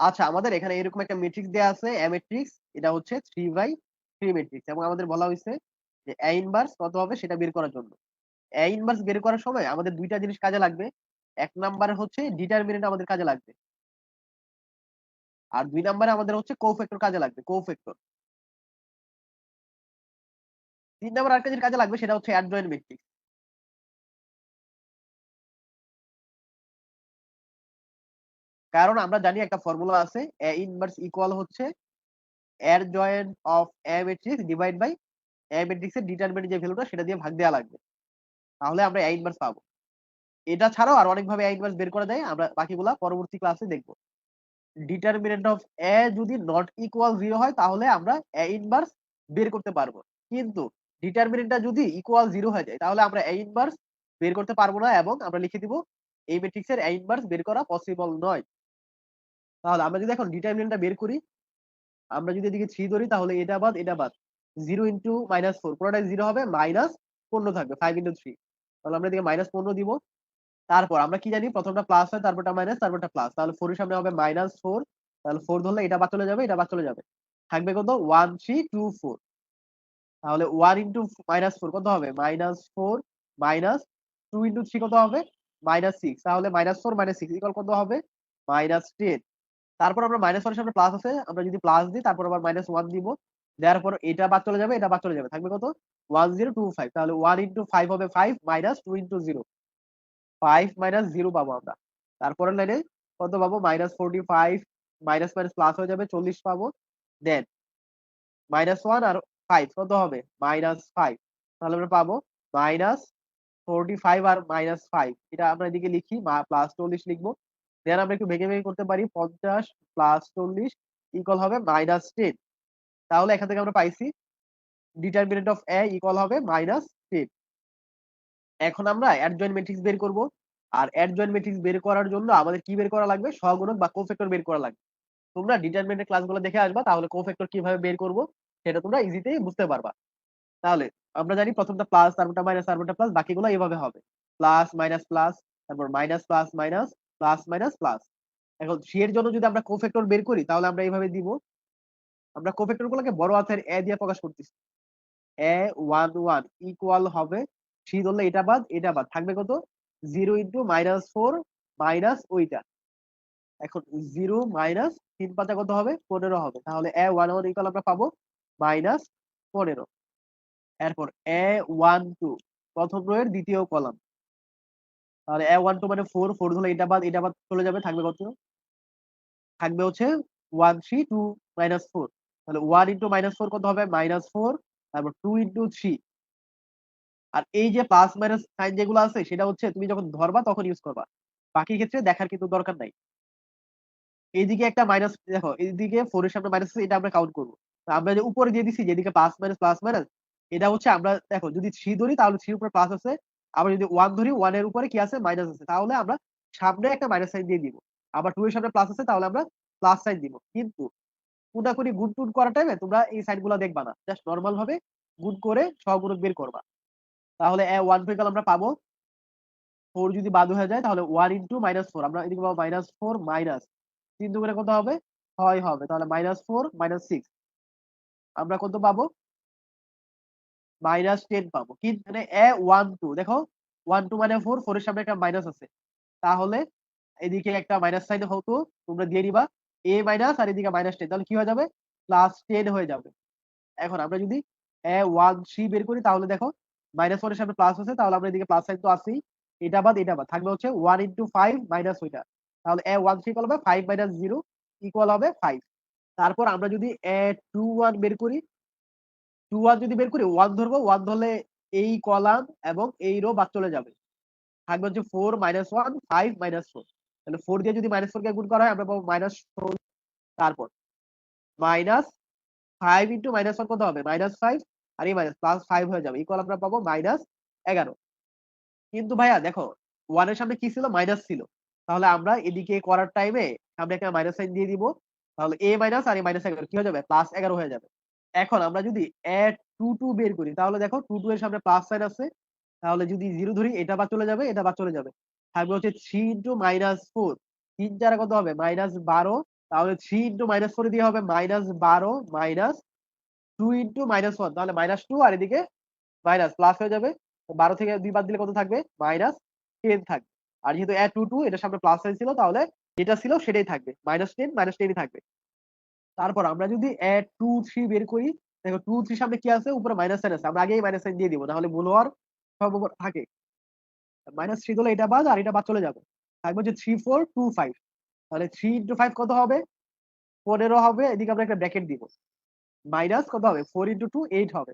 আচ্ছা, আমাদের এখানে এরকম একটা ম্যাট্রিক্স দেয়া আছে A ম্যাট্রিক্স। এটা হচ্ছে 3/3 ম্যাট্রিক্স এবং আমাদের বলা হইছে যে A ইনভার্স কত হবে সেটা বের করার জন্য। A ইনভার্স বের করার সময় আমাদের ২ টা জিনিস কাজে লাগবে। ১ নাম্বারে হচ্ছে ডিটারমিনেন্ট আমাদের কাজে লাগবে। আর ২ নাম্বারে আমাদের হচ্ছে কোফ্যাক্টর কাজে লাগবে, কোফ্যাক্টর। ৩ নাম্বার আরেকটা জিনিস কাজে লাগবে সেটা হচ্ছে অ্যাডজয়েন্ট ম্যাট্রিক্স। কারণ আমরা জানি একটা ফর্মুলা আছে A ইনভার্স ইকুয়াল হচ্ছে adjoint of A matrix divide by A ম্যাট্রিক্সের ডিটারমিনেন্ট যে ভ্যালুটা সেটা দিয়ে ভাগ দেয়া লাগবে। তাহলে আমরা A ইনভার্স পাবো। এটা ছাড়াও আর অনেকভাবে A ইনভার্স বের করা যায়। আমরা বাকিগুলা পরবর্তী ক্লাসে দেখব। ডিটারমিনেন্ট অফ A যদি নট ইকুয়াল 0 হয় তাহলে আমরা A ইনভার্স বের করতে পারবো। কিন্তু ডিটারমিনেন্টটা যদি ইকুয়াল 0 হয়ে যায় তাহলে আমরা A ইনভার্স বের করতে পারবো না এবং আমরা লিখে দিব এই ম্যাট্রিক্সের A ইনভার্স বের করা পসিবল নয়। তাহলে আমরা যদি এখন ডিটারমিনেন্টটা বের করি, আমরা যদি এদিকে 3 ধরি তাহলে এটা বাদ এটা বাদ। 0 ইনটু -4 পুরোটাই 0 হবে, -15 থাকবে 5 ইনটু 3। তাহলে আমরা এদিকে -15 দিব। তারপর আমরা কি জানি প্রথমটা প্লাস হয় তারপরটা মাইনাস তারপরটা প্লাস, তাহলে 4 এর সামনে হবে -4। তাহলে 4 ধরলে এটা বাদ চলে যাবে এটা বাদ চলে যাবে, থাকবে কত 1 3 2 4। তাহলে 1 ইনটু -4 কত হবে -4 মাইনাস 2 ইনটু 3 কত হবে -6। তাহলে -4 -6 ইকুয়াল কত হবে -10। তারপর আমরা -1 এর সামনে প্লাস আছে, আমরা যদি প্লাস দিই তারপর আবার -1 দিব, দেওয়ার পর এটা বাদ চলে যাবে এটা বাদ চলে যাবে, থাকবে কত 1025। তাহলে 1 ইনটু 5 হবে 5 মাইনাস 2 ইনটু 0, 5 মাইনাস 0 পাবো আমরা। তারপরের লাইনে কত পাবো -45, মাইনাস মাইনাস প্লাস হয়ে যাবে 40 পাবো। দেন -1 আর 5 কত হবে -5। তাহলে আমরা পাবো -45 আর -5, এটা আমরা এদিকে লিখি +40 লিখবো। দেন আমরা একটু ভেঙে ভেঙে করতে পারি, 50 প্লাস 40 ইকুয়াল হবে -10। তাহলে এখান থেকে আমরা পাইছি ডিটারমিনেন্ট অফ A ইকুয়াল হবে -10। এখন আমরা অ্যাডজয়েন্ট ম্যাট্রিক্স বের করব। আর অ্যাডজয়েন্ট ম্যাট্রিক্স বের করার জন্য আমাদের কি বের করা লাগবে, সহগুণক বা কোফ্যাক্টর বের করা লাগবে। তোমরা ডিটারমিনেন্টের ক্লাসগুলো দেখে আসবা, তাহলে কোফ্যাক্টর কিভাবে বের করব সেটা তোমরা ইজিতেই বুঝতে পারবা। তাহলে আমরা জানি প্রথমটা প্লাস তারপরটা মাইনাস তারপরটা প্লাস, বাকিগুলো এইভাবে হবে প্লাস মাইনাস প্লাস, তারপর minus plus minus plus minus plus. এখন সি এর জন্য যদি আমরা কোফ্যাক্টর বের করি তাহলে আমরা এইভাবে দিব। আমরা কোফ্যাক্টর গুলোকে বড় হাতের এ দিয়ে প্রকাশ করতেছি। A11 ইকুয়াল হবে, সি ধরলে এটা বাদ এটা বাদ, থাকবে কত 0 ইন্টু -4 মাইনাস ওইটা। এখন 0 মাইনাস 3 পাতা কত হবে 15 হবে। তাহলে A11 ইকুয়াল আমরা পাবো -15। এরপর A12 প্রথম রো এর দ্বিতীয় কলাম। তাহলে A12 মানে 4, 4 ধরলে এটা বাদ চলে যাবে, থাকবে কত থাকবে হচ্ছে 1 3 2 -4। তাহলে 1 ইন্টু -4 কত হবে -4, তারপর 2 ইন্টু 3। আর এই যে প্লাস মাইনাস সাইন যেগুলো আছে সেটা হচ্ছে তুমি যখন ধরবা তখন ইউজ করবা, বাকি ক্ষেত্রে দেখার কিন্তু দরকার নাই। এইদিকে একটা মাইনাস, দেখো এইদিকে 4 এর সামনে মাইনাস আছে, এটা আমরা কাউন্ট করবো। আমরা যে উপরে দিয়ে দিছি যেদিকে প্লাস মাইনাস, এটা হচ্ছে আমরা দেখো যদি 3 ধরি তাহলে 3 উপরে প্লাস আছে, আবার যদি 1 ধরি 1 এর উপরে কি আছে মাইনাস আছে, তাহলে আমরা সামনে একটা মাইনাস সাইন দিয়ে দিব। আবার 2 এর সামনে প্লাস আছে তাহলে আমরা প্লাস সাইন দিব। কিন্তু কোনাকুনি গুণ টুন করার টাইমে তোমরা এই সাইন গুলা দেখবা না, জাস্ট নরমাল ভাবে গুণ করে সহগুণক বের করবা। তাহলে A1 ইকুয়াল আমরা পাবো 4, যদি বাদ হয়ে যায় তাহলে 1 ইন্টু -4, আমরা এদিকে পাবো -4 মাইনাস 3 দুগুণে কত হবে 6 হবে। তাহলে -4 -6 আমরা কত পাবো -10 পাবো। কিন্তু মানে A12 দেখো 12 মানে 4, 4 এর সামনে একটা মাইনাস আছে, তাহলে এদিকে একটা মাইনাস সাইন হতো, তোমরা দিয়ে দিবা a মাইনাস আর এদিকে -10, তাহলে কি হয়ে যাবে +10 হয়ে যাবে। এখন আমরা যদি A13 বের করি তাহলে দেখো -1 এর সামনে প্লাস আছে, তাহলে আমরা এদিকে প্লাস সাইন তো আছেই, এটা বাদ থাকবে হচ্ছে 1 ইন্টু 5 মাইনাস ওইটা। তাহলে A13 ইকুয়াল হবে 5 মাইনাস 0 ইকুয়াল হবে 5। তারপর আমরা যদি A21 বের করি, 21 যদি বের করি 1 ধরবো, 1 ধরলে এই কলাম এবং এই রো বাদ চলে যাবে, থাকবে হচ্ছে 4 -1 5 -4। তাহলে 4 দিয়ে যদি -4 কে গুণ করা হয় আমরা পাবো -16। তারপর -5 ইন্টু -1 কত হবে -5, আর এই মাইনাস +5 হয়ে যাবে, ইকুয়াল আমরা পাবো -11। কিন্তু ভাইয়া দেখো 1 এর সামনে কি ছিল মাইনাস ছিল, তাহলে আমরা এদিকে করার টাইমে সামনে একটা মাইনাস সাইন দিয়ে দিব, তাহলে a মাইনাস আর a -11 কি হয়ে যাবে +11 হয়ে যাবে। এখন আমরা যদি A22 বের করি তাহলে দেখো 22 এর সামনে প্লাস সাইন আছে, তাহলে যদি 0 ধরি এটা বাদ চলে যাবে এটা বাদ চলে যাবে, থাকবে হচ্ছে 3 ইন্টু -4, 3 4 কত হবে -12 তাহলে 3 ইন্টু -4 দিয়ে হবে -12 মাইনাস 2 ইন্টু -1, তাহলে -2 আর এদিকে মাইনাস প্লাস হয়ে যাবে। 12 থেকে 2 বাদ দিলে কত থাকবে? -10 থাকবে। আর যেহেতু add 2 2 এটার সামনে প্লাস সাইন ছিল, তাহলে যেটা ছিল সেটাই থাকবে, -10 থাকবে। তারপর আমরা যদি add 2 3 বের করি, দেখো 2 3 সামনে কি আছে? উপরে মাইনাস সাইন আছে, আমরা আগেই মাইনাস সাইন দিয়ে দিব, তাহলে ভুল হওয়ার সম্ভাবনা থাকে। -3 দিলে এটা বাদ আর এটা বাদ চলে যাবে, থাকবে হচ্ছে 3 4 2 5। তাহলে 3 ইন্টু 5 কত হবে? 15 হবে। এদিকে আমরা একটা ব্র্যাকেট দিব, মাইনাস কত হবে? 4 ইন্টু 2 8 হবে।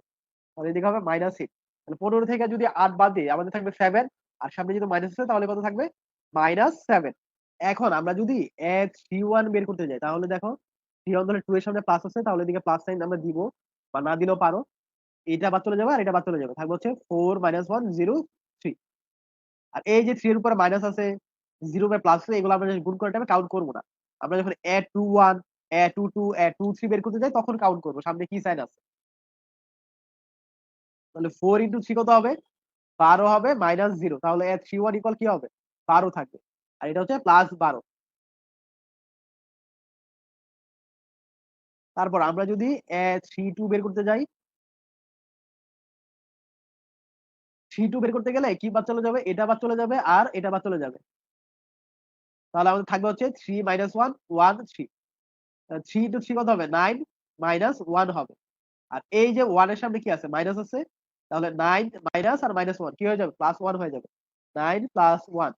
তাহলে এদিকে হবে -8। তাহলে 15 থেকে যদি 8 বাদ দিই আমাদের থাকবে 7, আর সামনে যদি মাইনাস আছে তাহলে কত থাকবে? -7। এখন আমরা যদি থ্রি ওয়ান বের করতে যাই, তাহলে দেখো 3 1 ধরলে 2 এর সামনে প্লাস আছে, তাহলে এদিকে প্লাস সাইন আমরা দিব, বা না দিলেও পারো। এটা বাদ চলে যাবে আর এটা বাদ চলে যাবে, থাকবে হচ্ছে 4 1 0 3। আর এই যে 3 এর উপরে মাইনাস আছে, 0 বাই প্লাস আছে, এগুলো আমরা যখন গুণ করার টাইমে কাউন্ট করবো না। আমরা যখন add 2 1 add 2 2 add 2 3 বের করতে যাই তখন কাউন্ট করবো সামনে কি সাইন আছে। তাহলে 4 ইন্টু 3 কত হবে? 12 হবে -0, তাহলে থ্রি ওয়ান ইকুয়াল কি হবে? 12 থাকবে। আর এটা হচ্ছে +12। তারপর আমরা যদি 3 2 বের করতে যাই, 3 2 বের করতে গেলে কি বাদ চলে যাবে? এটা বাদ চলে যাবে আর এটা বাদ চলে যাবে। তাহলে আমাদের থাকবে হচ্ছে 3 -1 1 3। 3 ইন্টু 3 কত হবে? 9 -1 হবে। আর এই যে 1 এর সামনে কি আছে? মাইনাস আছে, তাহলে 9 মাইনাস আর -1 কি হয়ে যাবে? +1 হয়ে যাবে। 9 +1।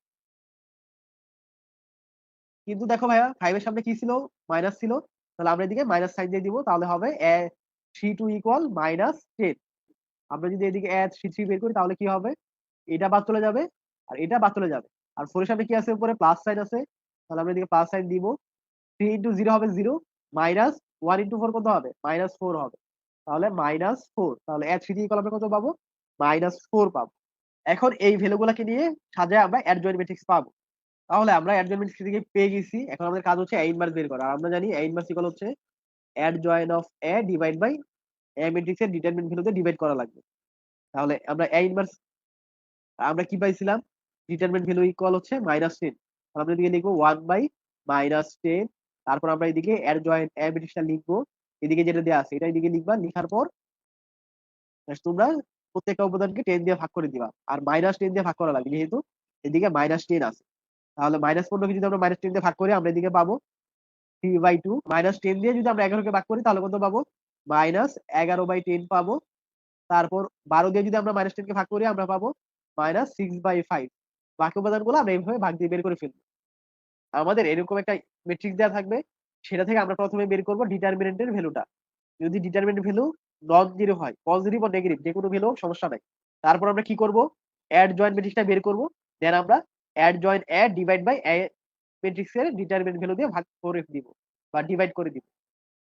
কিন্তু দেখো ভাইয়া 5 এর সামনে কি ছিল? মাইনাস ছিল, তাহলে আমরা এদিকে মাইনাস সাইন দিয়ে দিব, তাহলে হবে 3 2 ইকুয়াল -10। আমরা যদি এদিকে থ্রি বের করি তাহলে কি হবে? এটা বাদ চলে যাবে আর এটা বাদ চলে যাবে। আর 4 এর সামনে কি আছে? উপরে প্লাস সাইন আছে, তাহলে আমরা এদিকে প্লাস সাইন দিব। 3 ইন্টু 0 হবে 0, -1 ইন্টু 4 কত হবে? -4 হবে। তাহলে -4, তাহলে থ্রি ইকুয়াল আমরা কত পাবো? -4 পাবো। এখন এই ভ্যালু গুলাকে নিয়ে সাজায় আমরা অ্যাডজয়েন্ট ম্যাট্রিক্স পাবো। তাহলে আমরা অ্যাডজয়েন্ট ম্যাট্রিক্স থেকে পেয়ে গেছি, এখন আমাদের কাজ হচ্ছে এ ইনভার্স বের করা। আর আমরা জানি এ ইনভার্স ইকুয়াল হচ্ছে adjoint of A divide by A ম্যাট্রিক্সের ডিটারমিনেন্ট ভ্যালুতে ডিভাইড করা লাগবে। তাহলে আমরা এ ইনভার্স আমরা কি পাইছিলাম? ডিটারমিনেন্ট ভ্যালু ইকুয়াল হচ্ছে -10। আমরা এদিকে লিখবো 1/-10। তারপর আমরা এদিকে অ্যাডজয়েন্ট এ ম্যাট্রিক্সটা লিখবো, এদিকে যেটা দেওয়া আছে এটা এদিকে লিখবা, লিখার পর তোমরা প্রত্যেকটা উপাদানকে 10 দিয়ে ভাগ করে দিবা। আর -10 দিয়ে ভাগ করা লাগবে, যেহেতু এদিকে -10 আছে। তাহলে -15কে যদি আমরা -10 দিয়ে ভাগ করি আমরা এদিকে পাবো 3/2। -10 দিয়ে যদি আমরা 11কে ভাগ করি তাহলে কত পাবো? -11/10 পাবো। তারপর 12 দিয়ে যদি আমরা -10 কে ভাগ করি আমরা পাবো -6/5। বাকি উপাদানগুলো আমরা এইভাবে ভাগ দিয়ে বের করে ফেলবো। আমাদের এরকম একটা ম্যাট্রিক্স দেওয়া থাকবে, সেটা থেকে আমরা প্রথমে বের করবো ডিটারমিনেন্টের ভ্যালুটা। যদি ডিটারমিনেন্ট ভ্যালু নন জিরো হয়, পজিটিভ ও নেগেটিভ যে কোনো ভ্যালু সমস্যা নাই। তারপর আমরা কি করব? অ্যাড জয়েন্ট ম্যাট্রিক্সটা বের করব। দেন আমরা adjoint ad divide by ম্যাট্রিক্সের ডিটারমিনেন্ট ভ্যালু দিয়ে ভাগ করে দিব বা ডিভাইড করে দিব।